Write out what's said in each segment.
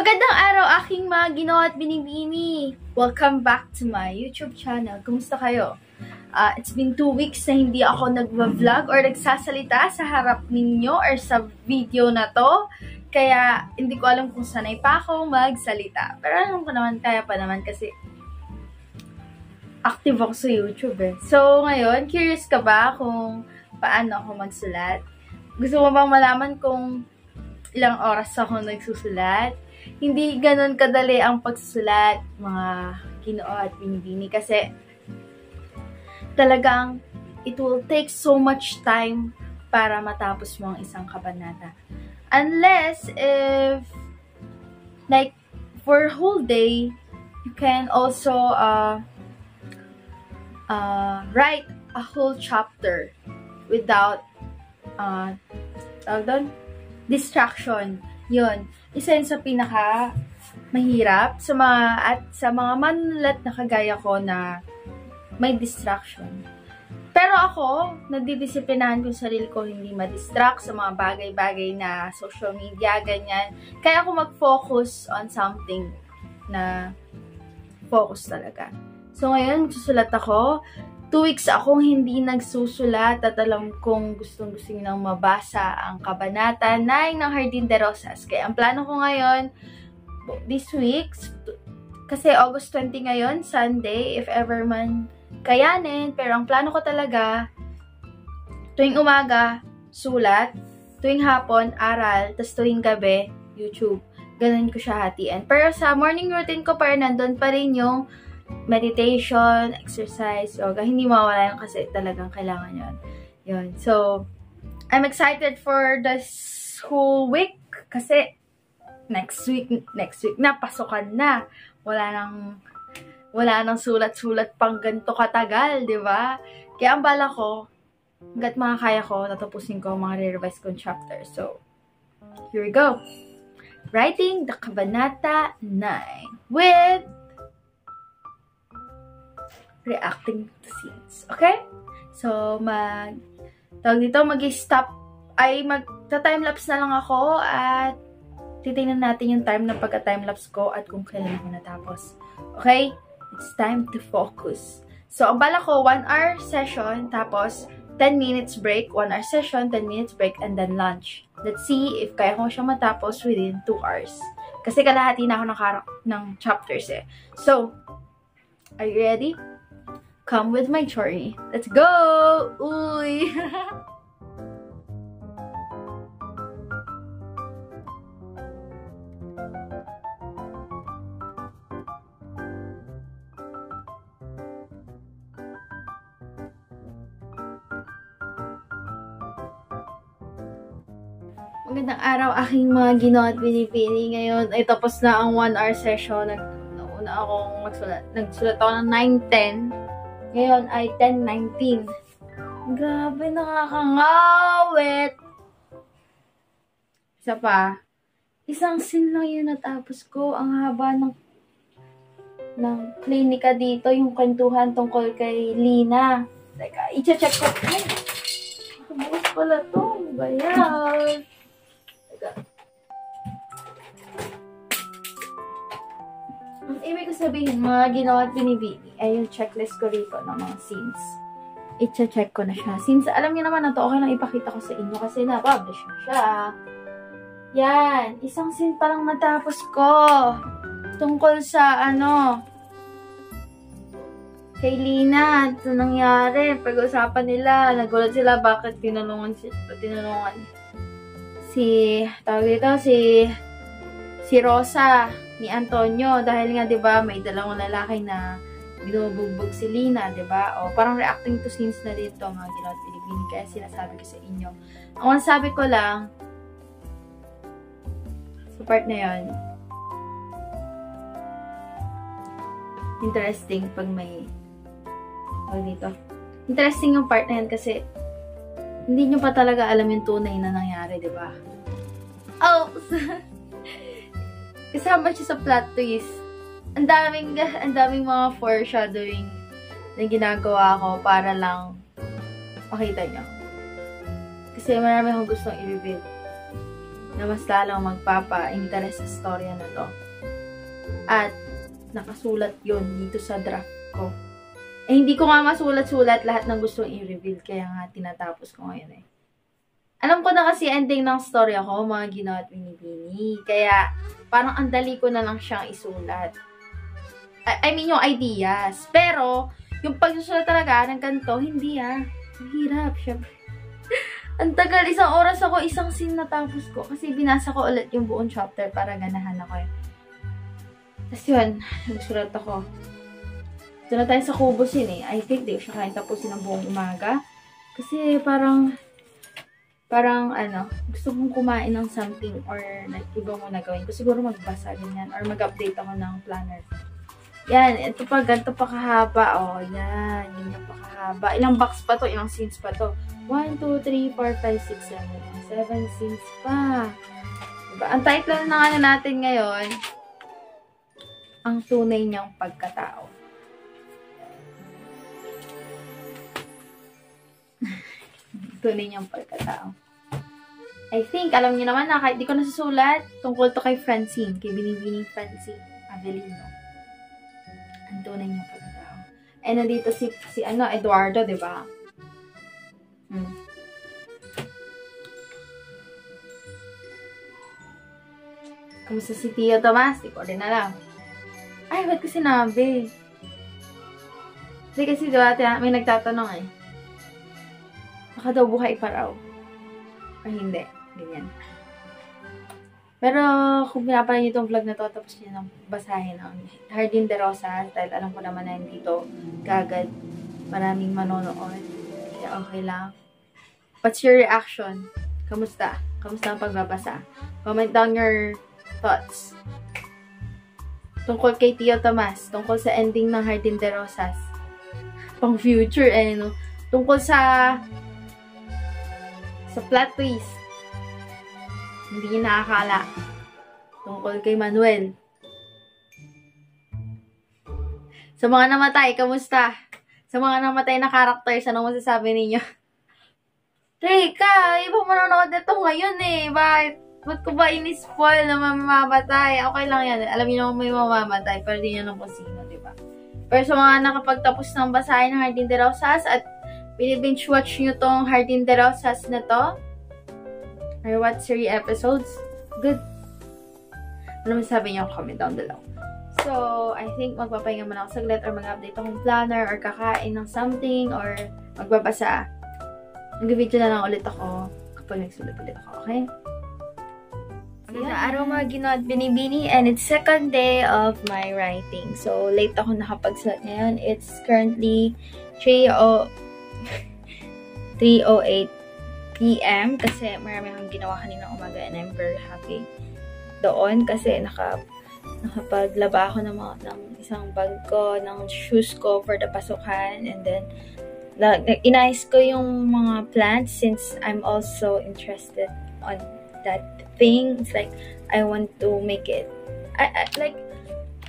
Magandang araw aking mga ginawa at binibini! Welcome back to my YouTube channel. Kumusta kayo? It's been 2 weeks na hindi ako nag-vlog or nagsasalita sa harap ninyo or sa video na to. Kaya hindi ko alam kung sanay pa ako magsalita. Pero alam ko naman, kaya pa naman kasi active ako sa YouTube eh. So ngayon, curious ka ba kung paano ako magsulat? Gusto mo bang malaman kung ilang oras ako nagsusulat? Hindi ganun kadali ang pagsusulat, mga Ginoo at binibini, kasi talagang it will take so much time para matapos mo ang isang kabanata. Unless if like for a whole day, you can also write a whole chapter without distraction. Yun. Isa yun sa pinaka mahirap sa mga manunulat na kagaya ko na may distraction. Pero ako, nadidisiplinahan ko sa sarili ko hindi ma-distract sa mga bagay-bagay na social media, ganyan. Kaya ako mag-focus on something na focus talaga. So ngayon, susulat ako. 2 weeks akong hindi nagsusulat at alam kong gustong-gusto nyo nang mabasa ang Kabanata 9 ng Jardín de Rosas. Kaya ang plano ko ngayon, this week, kasi August 20 ngayon, Sunday, if ever man kayanin, pero ang plano ko talaga, tuwing umaga, sulat, tuwing hapon, aral, tas tuwing gabi, YouTube. Ganun ko siya hatiin. Pero sa morning routine ko, parang nandun pa rin yung meditation, exercise, yoga. Hindi mawala yun kasi talagang kailangan yun. Yun. So, I'm excited for this whole week kasi next week na, pasukan na. Wala nang sulat-sulat pang ganito katagal, di ba? Kaya ang bala ko, hanggat makakaya ko, tatapusin ko mga re-revise kong chapter. So, here we go. Writing the Kabanata 9 with reacting to scenes. Okay? So, mag-stop, magta-timelapse na lang ako at titingnan natin yung time ng pagka-timelapse ko at kung kailan ako natapos. Okay? It's time to focus. So, ang bala ko, 1 hour session, tapos 10 minutes break, 1 hour session, 10 minutes break, and then lunch. Let's see if kaya ko siya matapos within 2 hours. Kasi kalahati na ako ng chapters eh. So, are you ready? Come with my journey. Let's go! Uy! Magandang araw aking mga Ginoo at binibini. Ngayon ay tapos na ang 1 hour session. Nauna akong nagsulat ako ng 9:10. Ngayon ay 10:19. Grabe, nakakangawit. Isa pa. Isang scene lang yun natapos ko. Ang haba ng klinika dito. Yung kwentuhan tungkol kay Lina. Teka, i-check ko. Ay, nakabukas pala to. Bayan. Teka. Ang ibig ko sabihin, mga ginawa at binibini, ay yung checklist ko rito ng mga scenes. I-check ko na siya. Since alam niyo naman na to, okay lang ipakita ko sa inyo kasi na-publish na siya. Yan. Isang scene pa lang natapos ko. Tungkol sa, kay Lina. Ito nangyari. Pag-usapan nila. Nagulat sila bakit tinulungan si Rosa ni Antonio dahil nga 'di ba may dalawang lalaki na binubugbog si Lina, 'di ba? O parang reacting to scenes na dito mga Ginoo at binibini, kaya sinasabi ko sa inyo. Ang sabi ko lang sa part na 'yon, interesting pag may dito. Interesting yung part na 'yan kasi hindi nyo pa talaga alam yung tunay na nangyari, 'di ba? Oh, kasama siya sa plot twist. Ang daming mga foreshadowing na ginagawa ko para lang makita nyo. Kasi marami akong gustong i-reveal. na mas lalong magpapa-interest sa storya na to. At nakasulat yun dito sa draft ko. Eh, hindi ko nga masulat-sulat lahat ng gusto i-reveal, kaya nga tinatapos ko ngayon eh. Alam ko na kasi ending ng story ako, mga Ginawa at Binibini. Kaya, parang andali ko na lang siyang isulat. I mean, yung ideas. Pero, yung pagsusulat talaga ng ganito, hindi Ang hirap, syempre. Ang tagal, 1 oras ako, 1 scene natapos ko. Kasi binasa ko ulit yung buong chapter para ganahan ako eh. Tapos yun, nagsulat ako. Ito na tayo sa kubusin eh. I think di ko siya kaya tapusin ng buong umaga. Kasi parang gusto kong kumain ng something or like, iba mo na gawin ko. Siguro magbasa, ganyan. Or mag-update ako ng planner. Yan, ito pa, ganito pa kahaba. Oh, yan, ganyan pa kahaba. Ilang box pa to, ilang scenes pa to. 1, 2, 3, 4, 5, 6, 7. 7 scenes pa. Diba? Ang title na nga natin ngayon, ang tunay niyang pagkatao. Tunay niyang pagkatao. I think, alam niyo naman na kahit di ko nasusulat, tungkol to kay Francine, kay Binibining Francine Avellino. Ang tunay niyang pagkatao. Eh, nandito si Eduardo, di ba? Kamusta si Tio Tomas? Di ko rin alam. Ay, ba't ko sinabi? Hindi kasi diba, may nagtatanong eh. Baka daw buhay pa raw. Or hindi. Ganyan. Pero, kung pinapala niyo itong vlog na to, tapos niyo nang basahin ang Jardín de Rosas, dahil alam ko naman na hindi to kagad maraming manonood. Kaya okay lang. What's your reaction? Kamusta? Kamusta ang pagbabasa? Comment down your thoughts. Tungkol kay Tio Tomas, tungkol sa ending ng Jardín de Rosas. Pang future eh, no? Tungkol sa plot twist. Hindi niya nakakala. Tungkol kay Manuel. Sa mga namatay, kamusta? Sa mga namatay na characters, anong masasabi ninyo? Teka, iba manonood na ito ngayon eh. Ba't ko ba in-spoil na mamamatay? Okay lang yan. Alam niyo naman may mamamatay, pero di niyo naman kung sino, diba? Pero sa mga nakapagtapos ng basahin ng Jardín de Rosas at binibinge watch nyo tong Jardín de Rosas na to, or watch 3 episodes, good. Ano masasabi niyo? Comment down below. So, I think magpapahinga muna ako saglit or mag-update akong planner or kakain ng something or magbabasa. Mag-video na lang ulit ako kapag nagsulat ulit ako, okay? Magandang araw mga Ginawa at Binibini, and it's second day of my writing. So, late ako nakapagsulat ngayon. It's currently 3:08 PM kasi marami akong ginawa kanina umaga and I'm very happy doon kasi nakapaglaba ako ng isang bag ko, ng shoes ko for the pasukan, and then inayos ko yung mga plants since I'm also interested on that thing. It's like I want to make it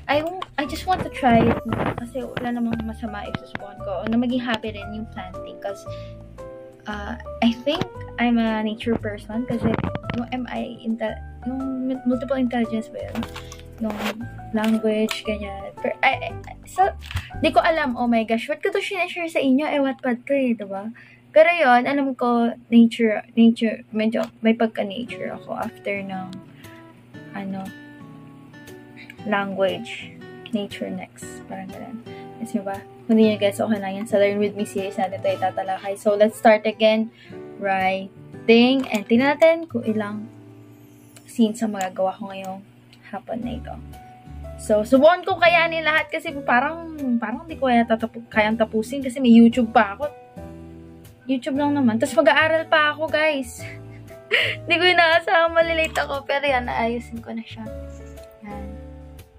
I just want to try it kasi wala namang masama if susubukan ko na maging happy rin yung planting because I think I'm a nature person kasi yung yung multiple intelligence ba yun? Yung language, ganyan. So, di ko alam, oh my gosh, what ko to share sa inyo? Wattpad to eh, diba? Pero yon alam ko, nature, medyo may pagka-nature ako after ng, language, nature next. Parang ganun. Kasi ba? Kung hindi nyo guys, okay lang yan. Sa Learn With Me series natin ito itatalakay. So, let's start again. Writing. And tingnan natin kung ilang scenes ang magagawa ko ngayong hapon na ito. So, subukan ko kayanin lahat kasi parang hindi ko kayang tapusin kasi may YouTube pa ako. YouTube lang naman. Tapos mag-aaral pa ako, guys. Hindi ko inaasahan, malilate ako. Pero yan, naayusin ko na siya. Yan.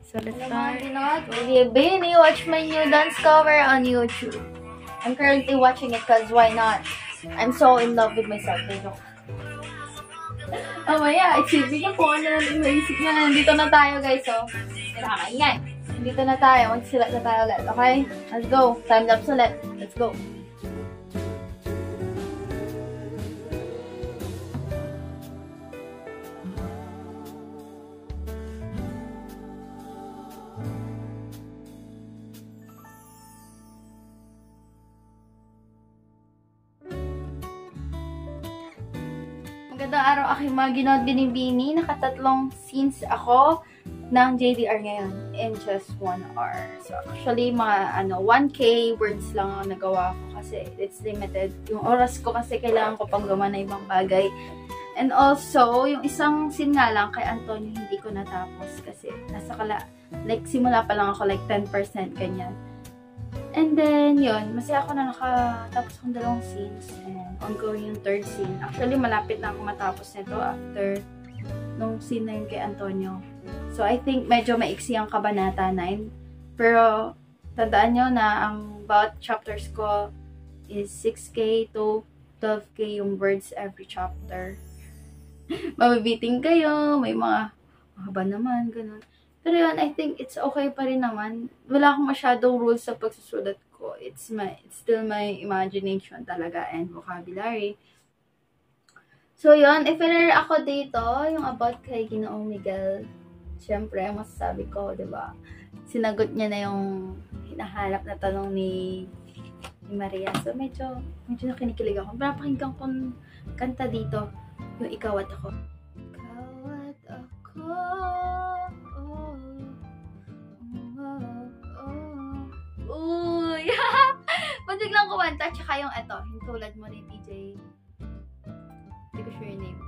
So, let's start. Baby, watch my new dance cover on YouTube. I'm currently watching it because why not? I'm so in love with myself. Oh my yeah, isipin niyo kung ano natin maisip niya. Nandito na tayo, guys. So, yan. Nandito na tayo. Mag-select na tayo ulit. Okay? Let's go. Time-lapse ulit. Let's go. Magandang araw aking mga ginod binibini. Nakatatlong scenes ako ng JDR ngayon in just 1 hour. So actually mga 1K words lang ang nagawa ko kasi it's limited. Yung oras ko kasi kailangan ko pang gawa na ibang bagay. And also, yung isang scene nga lang kay Antonio hindi ko natapos kasi nasa simula pa lang ako like 10% ganyan. And then, yun, masaya ako na nakatapos akong 2 scenes and ongoing yung 3rd scene. Actually, malapit na ako matapos nito after nung scene na yun kay Antonio. So, I think medyo maiksi ang Kabanata 9. Pero, tandaan nyo na ang bawat chapters ko is 6K to 12K yung words every chapter. Mabibiting kayo, may mga haba naman, ganun. Pero yun, I think it's okay pa rin naman. Wala akong masyadong rules sa pagsusulat ko. It's still my imagination talaga and vocabulary. So yun, if ever ako dito, yung about kay Ginoong Miguel, syempre, masasabi ko, diba? Sinagot niya na yung hinahanap na tanong ni Maria. So medyo nakinikilig ako. Pero pakinggan kong kanta dito, yung Ikaw at Ako. Ikaw at ako. Uy! Ba't biglang kumanta? Tsaka yung eto, yung tulad mo ni DJ. Hindi ko sure yung name.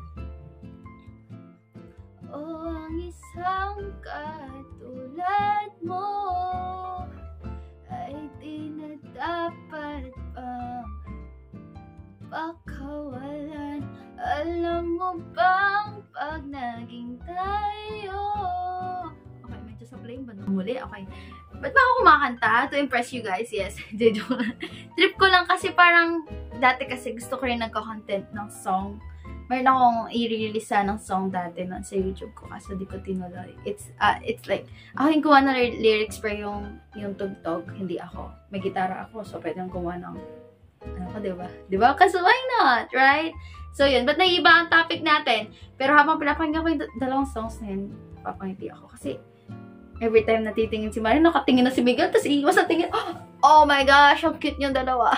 Oh, ang isang katulad mo ay di na dapat pang pakawalan. Alam mo bang pag naging tayo? Okay, medyo sa plane ba? Muli? Okay. Ba't ba ako kumakanta? To impress you guys? Yes. Trip ko lang kasi parang dati kasi gusto ko rin nagka-content ng song. Meron akong i-release ng song dati sa YouTube ko kasi di ko tinuloy. It's like, ako yung kuha ng lyrics pero yung tugtog, hindi ako. May gitara ako, so pwede yung kuha ng diba? Diba? Kasi why not? Right? So yun, ba't naiiba ang topic natin? Pero habang pinapakinggan ko yung 2 songs na yun, papangiti ako. Kasi every time natitingin si Maria, nakatingin na si Miguel, tapos iiwas na tingin, oh my gosh, ang cute niyong dalawa.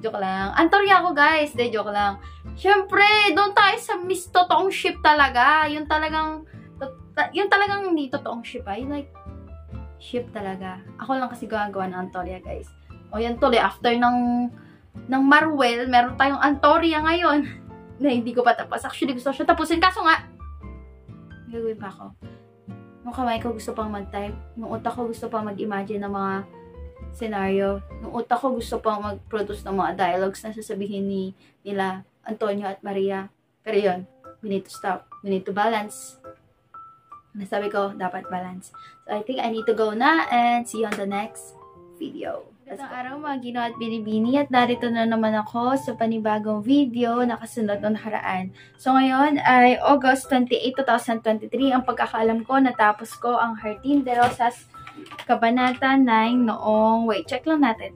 Joke lang. Antorya ako guys, joke lang. Siyempre, doon tayo sa Miss Totoong Ship talaga. Yung talagang hindi totoong ship yung like, ship talaga. Ako lang kasi gagawa ng Antorya guys. O yan tuloy, after ng Marwell, meron tayong Antorya ngayon. Na hindi ko pa tapos. Actually, gusto ko siya tapusin. Kaso nga, gagawin pa ako. Yung kamay ko gusto pang mag-type. Yung utak ko gusto pang mag-imagine ng mga scenario. Yung utak ko gusto pang mag-produce ng mga dialogues na sasabihin nila Antonio at Maria. Pero yun, we need to stop. We need to balance. Nasabi ko, dapat balance. So, I think I need to go na and see you on the next video. Magandang araw mga Gino at Binibini at narito na naman ako sa panibagong video na kasunod ng nakaraan. So ngayon ay August 28, 2023. Ang pagkakaalam ko, natapos ko ang Jardín de Rosas Kabanata 9 noong, wait, check lang natin.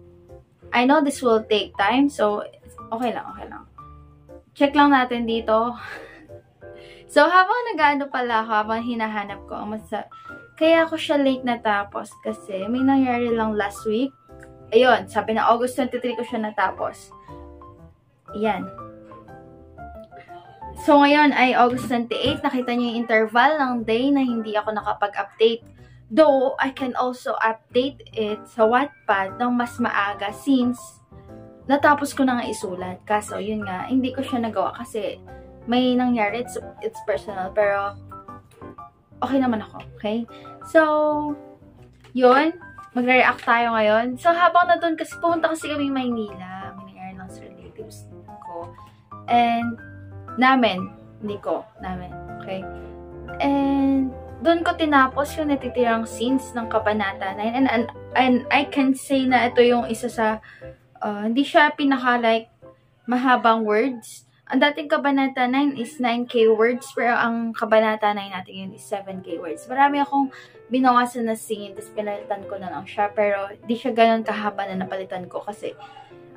I know this will take time, so okay lang. Check lang natin dito. So habang nag-ano pala ako, habang hinahanap ko, kaya ako siya late natapos kasi may nangyari lang last week. Ayun, sabi na August 23 ko siya natapos. Ayan. So, ngayon ay August 28. Nakita niyo yung interval ng day na hindi ako nakapag-update. Though, I can also update it sa Wattpad ng mas maaga since natapos ko na nga isulat. Kaso, yun nga, hindi ko siya nagawa kasi may nangyari. It's personal. Pero, okay naman ako. Okay? So, yun. Magre-react tayo ngayon. So, habang na doon, kasi pumunta kasi kami Maynila. May nangyari lang sa relatives ko. And, namin. Okay? And, doon ko tinapos yung natitirang scenes ng Kabanata 9. And I can say na ito yung isa sa, hindi siya pinaka-like, mahabang words. Ang dating Kabanata 9 is 9K words, pero ang Kabanata 9 natin yun is 7K words. Marami akong binawasan na scene, tapos pinalitan ko na lang siya, pero di siya ganun kahaba na napalitan ko kasi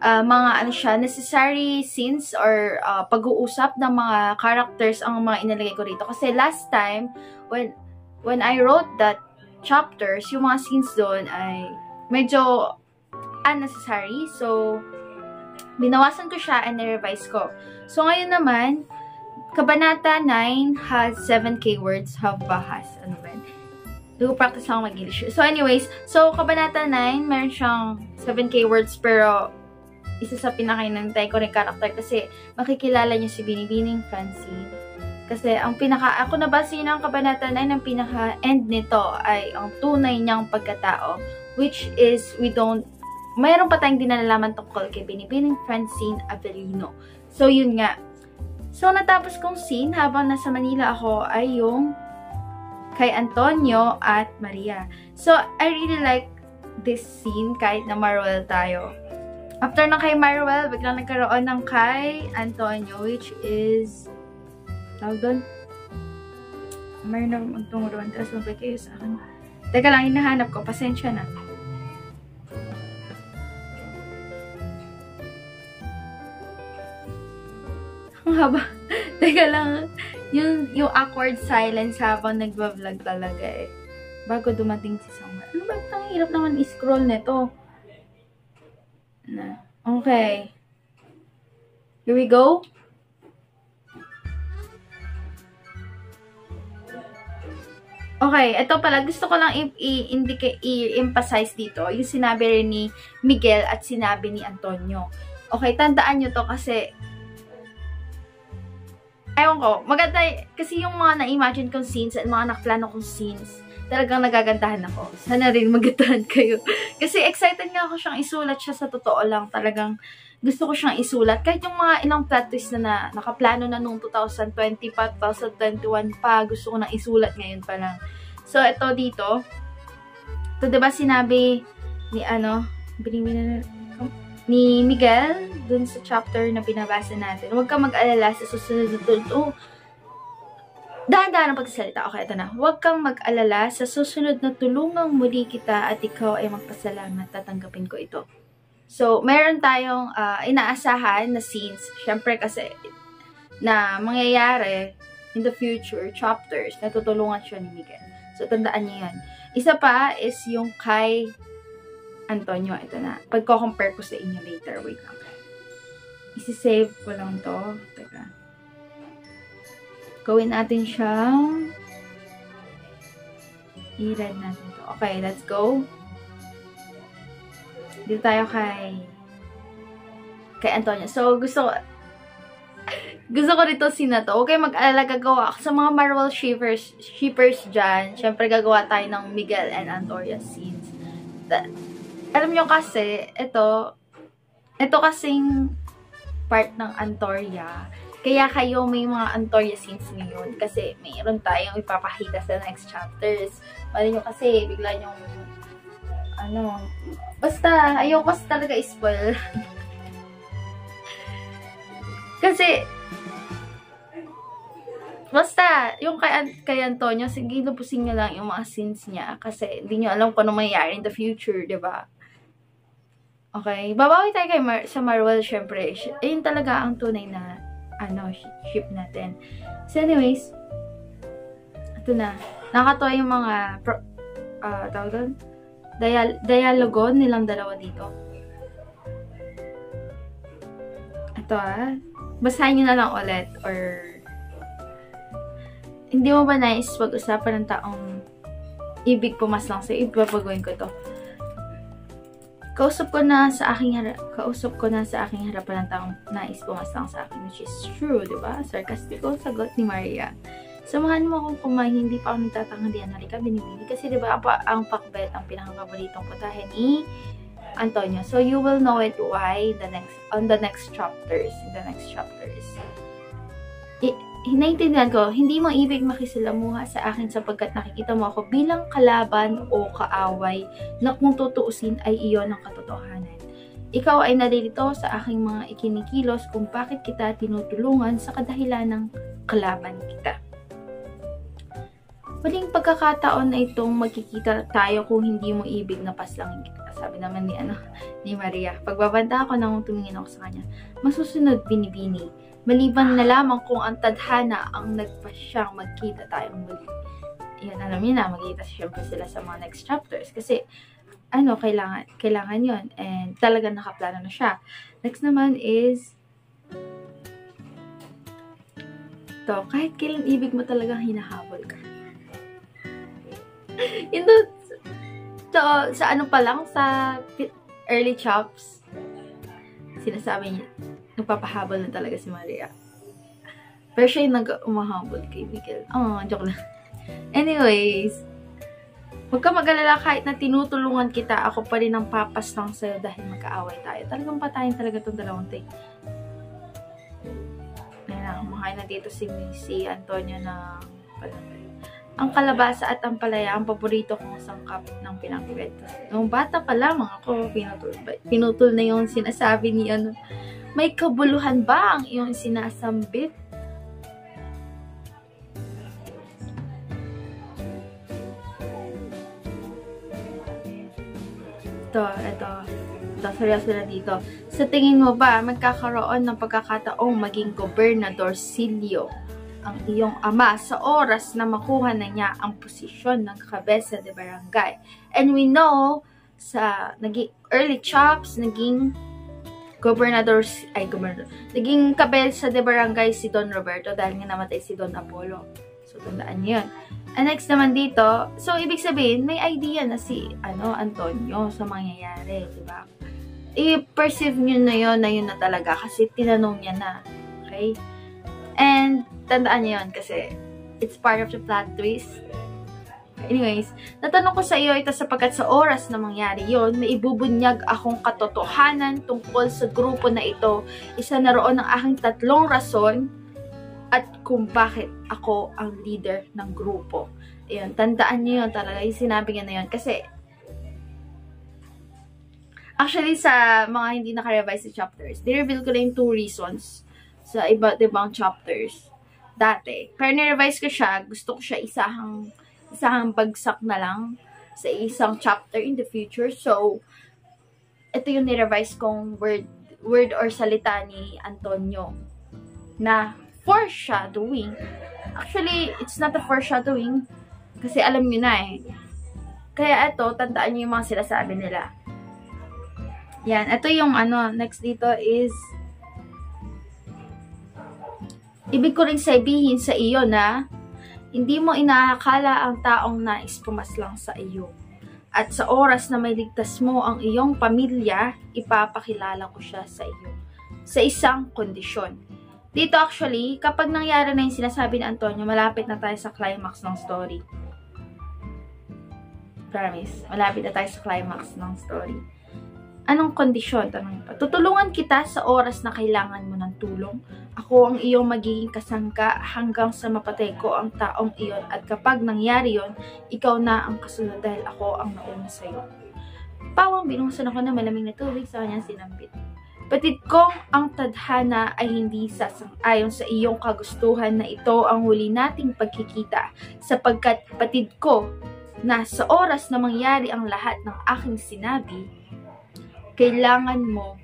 mga necessary scenes or pag-uusap ng mga characters ang mga inilagay ko rito. Kasi last time, when I wrote that chapters, yung mga scenes doon ay medyo unnecessary. So, binawasan ko siya and na-revise ko. So, ngayon naman, Kabanata 9 has 7K words. How ba has? Ano ba? Practice lang mag-English. So anyways, so Kabanata 9, meron siyang 7K words pero isa sa pinaka-inantay ko rin karakter kasi makikilala niyo si Binibining Francine. Kasi ang ako nabasa yun ang Kabanata 9, ang pinaka-end nito ay ang tunay niyang pagkatao, which is, mayroon pa tayong dinalalaman tungkol kay Binibining Francine Avellino. So yun nga. So natapos kong scene habang nasa Manila ako ay yung kay Antonio at Maria. So I really like this scene kahit na Marwell tayo. After ng kay Marwell, biglang nagkaroon ng kay Antonio, which is tawag doon. Mayroon na magtunguruan. Tapos mabay kayo sa akin. Teka lang, hinahanap ko. Pasensya na. Ang haba. Teka lang. Yung awkward silence habang nagba-vlog talaga eh. Bago dumating si Samuel. Ano ba? Ang hirap naman i-scroll nito. Okay. Here we go. Okay, ito pala. Gusto ko lang i-emphasize dito. Yung sinabi rin ni Miguel at sinabi ni Antonio. Okay, tandaan nyo to kasi ewan ko, maganda, kasi yung mga na-imagine kong scenes at mga nakaplano kong scenes, talagang nagagandahan ako. Sana rin magandahan kayo. Kasi excited nga ako siyang isulat siya sa totoo lang. Talagang gusto ko siyang isulat. Kahit yung mga ilang plot twist na nakaplano na noong 2020 pa, 2021 pa, gusto ko nang isulat ngayon pa lang. So, ito dito. Ito diba sinabi ni Miguel dun sa chapter na binabasa natin. Huwag kang mag-alala sa susunod na tulong. Dahan-dahan ang pagsasalita. Okay, ito na. Huwag kang mag-alala sa susunod na tulungang muli kita at ikaw ay magpasalamat. Tatanggapin ko ito. So, meron tayong inaasahan na scenes. Siyempre kasi na mangyayari in the future chapters na tutulungan siya ni Miguel. So, tandaan niyo yan. Isa pa is yung kay Antonio. Ito na. Pagko-compare ko sa inyo later. Wait lang. Isi-save ko lang to. Teka. Gawin natin siyang i-read natin to. Okay, let's go. Dito tayo kay Antonio. So, gusto ko dito scene na to. Okay, mag-alala, gagawa ako sa mga Marwell shippers dyan. Siyempre, gagawa tayo ng Miguel and Antonio scenes. Alam nyo kasi, ito kasing part ng Antoria. Kaya kayo may mga Antoria scenes ngayon. Kasi mayroon tayong ipapakita sa next chapters. Mali nyo kasi, bigla nyong basta, ayaw kasi talaga i-spoil. Kasi, basta, yung kay Antonio, sige, lupusin nyo lang yung mga scenes niya. Kasi, hindi nyo alam kung ano mangyayari in the future, diba? Okay, babawi tayo sa Marwell, syempre. Ayun talaga ang tunay na, ship natin. So, anyways, ito na. Nakakatawa yung mga, tawag doon? Dialogo nilang dalawa dito. Ito basahin nyo na lang ulit or hindi mo ba nice pag-usapan ng taong ibig pumaslang sa ipapagawin ko ito. Kausap ko na sa aking harapan ng taong nais pumaslang sa akin, which is true, diba? Sarkastiko sagot ni Maria. Samahan mo akong kumain, hindi pa ako nagtatanghalian. Halika, binibili. Kasi diba, ang pakbet ang pinakakapaboritong putahe ni Antonio. So, you will know it why on the next chapters. In the next chapters. Hinaintindihan ko, hindi mo ibig makisilamuha sa akin sapagkat nakikita mo ako bilang kalaban o kaaway na kung tutuusin ay iyon ang katotohanan. Ikaw ay naririto sa aking mga ikinikilos kung bakit kita tinutulungan sa kadahilan ng kalaban kita. Huling pagkakataon na itong magkikita tayo kung hindi mo ibig na paslangin kita. Sabi naman ni Maria. Pagbabanta ako nang tumingin ako sa kanya. Masusunod, binibini. Maliban na lamang kung ang tadhana ang nagpasyang magkita tayong muli. Yan, alam niyo na, magkita siyempre sila sa mga next chapters. Kasi, kailangan yon. And talagang nakaplano na siya. Next naman is, To, kahit kailan ibig mo talagang hinahabol ka. Ito, sa ano pa lang, sa early chops, sinasabi niya, nagpapahabol na talaga si Maria. Pero siya yung nag-umahabol kay Miguel. Joke lang. Anyways, huwag ka mag-alala kahit na tinutulungan kita, ako pa rin ang papas lang sa'yo dahil magkaaway tayo. Talagang patayin talaga itong dalawang thing. Kumakain na dito si Antonio ng palabay. Ang kalabasa at ang palaya, ang paborito kong sangkap ng pinakbet. Nung bata pa lamang ako, pinutol na yung sinasabi ni ano, may kabuluhan ba ang iyong sinasambit? Ito, seryoso na dito. Sa tingin mo ba, magkakaroon ng pagkakataong maging Gobernador Silio ang iyong ama sa oras na makuha na niya ang posisyon ng kabesa de barangay? And we know, sa naging early chops, naging naging kabesa de barangay si Don Roberto dahil nga namatay si Don Apollo. So, tandaan niyo yun. And next naman dito, so ibig sabihin, may idea na si Antonio sa mangyayari, diba? I-perceive nyo na yun na talaga kasi tinanong niya na. Okay? And, tandaan nyo yun kasi it's part of the plot twist. Anyways, natanong ko sa iyo ito sapagkat sa oras na mangyari yon, may ibubunyag akong katotohanan tungkol sa grupo na ito. Isa na roon ang aking 3 rason at kung bakit ako ang leader ng grupo. Ayun, tandaan nyo yun talaga. Yung sinabi niya na yun. Kasi, actually, sa mga hindi naka-revise sa chapters, di-reveal ko na yung 2 reasons sa iba't ibang chapters dati. Pero ni-revise ko siya, gusto ko siya isahang bagsak na lang sa isang chapter in the future. So, ito yung ni-revise kong word or salita ni Antonio na foreshadowing. Actually, it's not a foreshadowing kasi alam nyo na eh. Kaya ito, tandaan nyo yung mga sinasabi nila. Yan, ito yung next dito is ibig ko rin sabihin sa iyo na hindi mo inaakala ang taong nais pumaslang sa iyo. At sa oras na may ligtas mo ang iyong pamilya, ipapakilala ko siya sa iyo. Sa isang kondisyon. Dito actually, kapag nangyari na yung sinasabi ni Antonio, malapit na tayo sa climax ng story. Promise, malapit na tayo sa climax ng story. Anong kondisyon? Tanong pa. Tutulungan kita sa oras na kailangan mo ng tulong. Ako ang iyong magiging kasangka hanggang sa mapatay ko ang taong iyon. At kapag nangyari yon, ikaw na ang kasunod dahil ako ang nauna sa iyo. Pawang binuhusan ako ng malamig na tubig sa kanyang sinambit. Patid kong ang tadhana ay hindi sasang-ayon sa iyong kagustuhan na ito ang huli nating pagkikita, sapagkat patid ko na sa oras na mangyari ang lahat ng aking sinabi, kailangan mo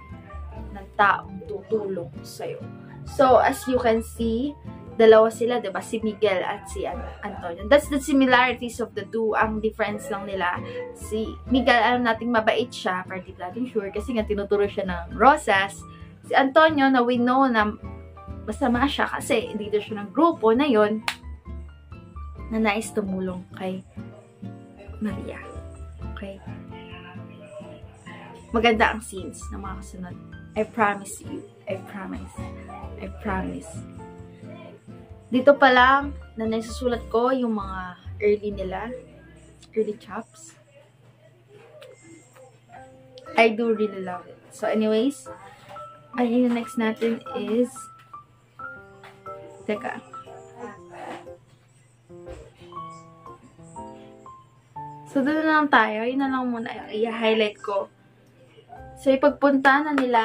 ng taong tutulong sa'yo. So, as you can see, dalawa sila, diba? Si Miguel at si Antonio. That's the similarities of the two. Ang difference lang nila. Si Miguel, alam nating mabait siya, particularly sure, kasi nga tinuturo siya ng rosas. Si Antonio, na we know na masama siya kasi leader siya ng grupo na yon na nais tumulong kay Maria. Okay? Maganda ang scenes ng mga kasunod. I promise you. I promise. I promise. Dito pa lang, na nasusulat ko yung mga early chops. I do really love it. So anyways, yung next natin is, teka. So doon na lang tayo. Yun na lang muna i-highlight ko. So ipagpunta na nila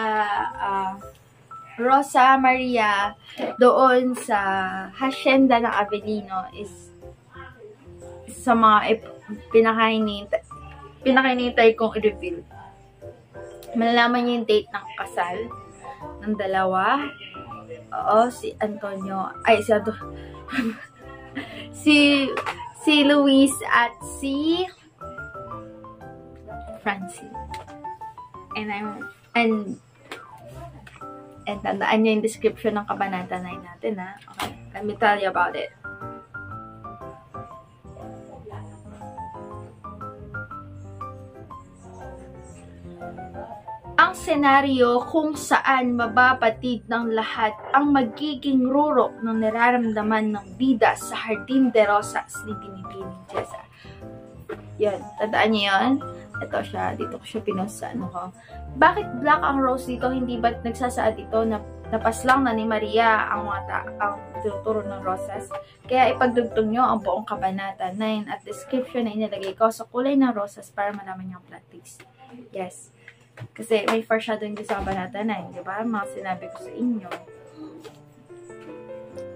Rosa, Maria, doon sa hacienda ng Avellino is sa mga pinakainintay kong i-reveal. Malalaman niyo yung date ng kasal ng dalawa. Oo, si Antonio, si Luis at si Francie. And tandaan nyo yung description ng kabanata 9 natin, ha? Okay. Let me tell you about it. Ang senaryo kung saan mababatid ng lahat ang magiging rurok ng nararamdaman ng bida sa Jardín de Rosas ni Binibining Jessa. Yan, tandaan niyo yun? Ito siya, dito ko siya pinost sa ano ko. Bakit black ang rose dito? Hindi ba't nagsasaad ito na napaslang na ni Maria ang tinuturo ng rosas? Kaya ipagdugtong nyo ang buong kabanata 9 at description na inilagay ko sa kulay ng rosas para malaman nyo ang plot twist. Yes. Kasi may foreshadowing din sa kabanata 9, di ba? Mga sinabi ko sa inyo.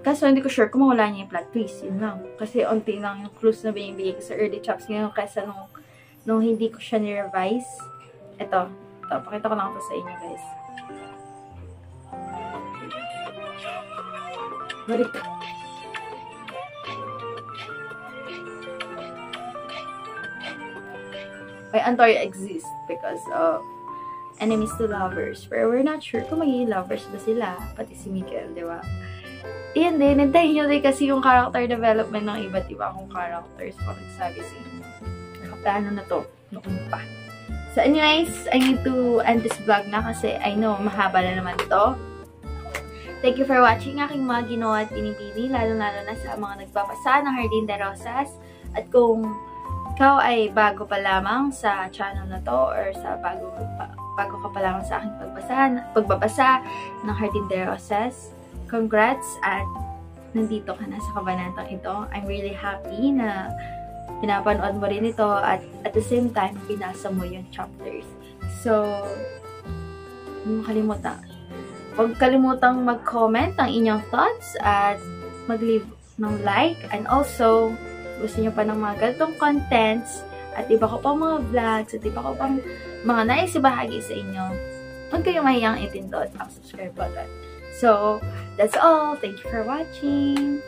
Kaso hindi ko sure kung mawala niya yung plot twist. Yun lang. Kasi unti lang yung clues na binibigay ko sa early chapters ngayon kaysa nung hindi ko siya ni-revise. Ito. Pakita ko lang ito sa inyo, guys. Balik. May Antoria exists because of enemies to lovers. Pero we're not sure kung magiging lovers ba sila. Pati si Miguel, di ba? Iyan din, nantayin nyo din kasi yung character development ng iba't iba kung characters pa nagsabi sa inyo. Nakaplano na to. Noon pa. So anyways, I need to end this vlog na kasi I know, mahaba na naman to. Thank you for watching aking mga ginawa at binibini, lalo-lalo na sa mga nagbabasa ng Jardín de Rosas. At kung ikaw ay bago pa lamang sa channel na to or sa bago ka pa lamang sa aking pagbabasa ng Jardín de Rosas, congrats at nandito ka na sa kabanatang ito. I'm really happy na pinapanood mo rin ito at at the same time, binasa mo yung chapters. So, huwag kalimutang mag-comment ang inyong thoughts at mag-leave ng like. And also, gusto nyo pa ng mga ganitong contents at iba ko pang mga vlogs at iba ko pang mga nais ibahagi sa inyo, huwag kayong mahiyang ipindot ang subscribe button. So, that's all. Thank you for watching.